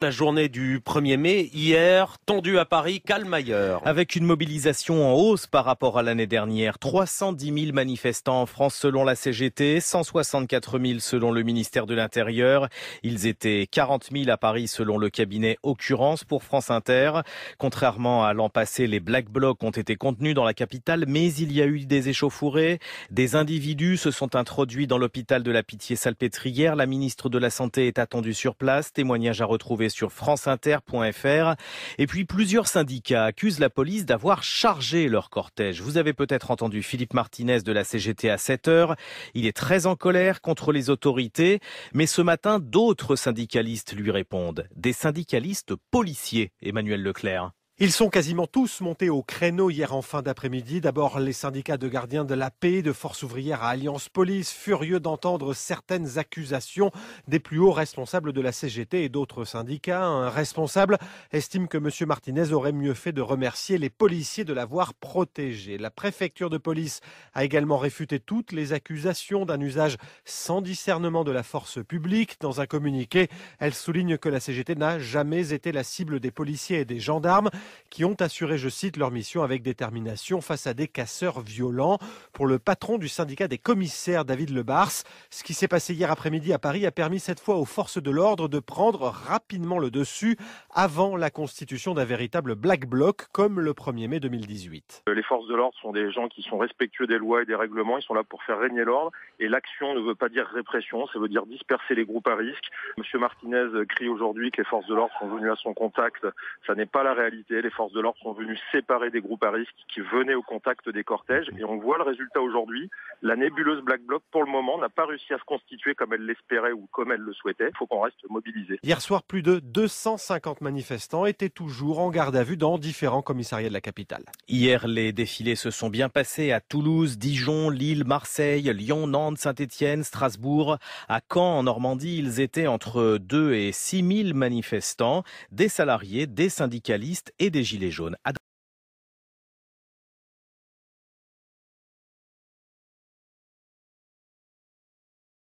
La journée du 1er mai, hier, tendue à Paris, calme ailleurs. Avec une mobilisation en hausse par rapport à l'année dernière, 310 000 manifestants en France selon la CGT, 164 000 selon le ministère de l'Intérieur. Ils étaient 40 000 à Paris selon le cabinet Occurrence pour France Inter. Contrairement à l'an passé, les Black Blocs ont été contenus dans la capitale, mais il y a eu des échauffourées. Des individus se sont introduits dans l'hôpital de la Pitié-Salpêtrière. La ministre de la Santé est attendue sur place. Témoignage à retrouver sur franceinter.fr. Et puis plusieurs syndicats accusent la police d'avoir chargé leur cortège. Vous avez peut-être entendu Philippe Martinez de la CGT à 7h. Il est très en colère contre les autorités. Mais ce matin, d'autres syndicalistes lui répondent. Des syndicalistes policiers, Emmanuel Leclerc. Ils sont quasiment tous montés au créneau hier en fin d'après-midi. D'abord, les syndicats de gardiens de la paix, de Force ouvrière à Alliance Police, furieux d'entendre certaines accusations des plus hauts responsables de la CGT et d'autres syndicats. Un responsable estime que M. Martinez aurait mieux fait de remercier les policiers de l'avoir protégé. La préfecture de police a également réfuté toutes les accusations d'un usage sans discernement de la force publique. Dans un communiqué, elle souligne que la CGT n'a jamais été la cible des policiers et des gendarmes, qui ont assuré, je cite, leur mission avec détermination face à des casseurs violents. Pour le patron du syndicat des commissaires, David Lebars, ce qui s'est passé hier après-midi à Paris a permis cette fois aux forces de l'ordre de prendre rapidement le dessus avant la constitution d'un véritable Black Bloc comme le 1er mai 2018. Les forces de l'ordre sont des gens qui sont respectueux des lois et des règlements. Ils sont là pour faire régner l'ordre. Et l'action ne veut pas dire répression, ça veut dire disperser les groupes à risque. Monsieur Martinez crie aujourd'hui que les forces de l'ordre sont venues à son contact. Ça n'est pas la réalité. Les forces de l'ordre sont venues séparer des groupes à risque qui venaient au contact des cortèges. Et on voit le résultat aujourd'hui. La nébuleuse Black Bloc, pour le moment, n'a pas réussi à se constituer comme elle l'espérait ou comme elle le souhaitait. Il faut qu'on reste mobilisé. Hier soir, plus de 250 manifestants étaient toujours en garde à vue dans différents commissariats de la capitale. Hier, les défilés se sont bien passés à Toulouse, Dijon, Lille, Marseille, Lyon, Nantes, Saint-Étienne, Strasbourg. À Caen, en Normandie, ils étaient entre 2 et 6 000 manifestants, des salariés, des syndicalistes et des gilets jaunes.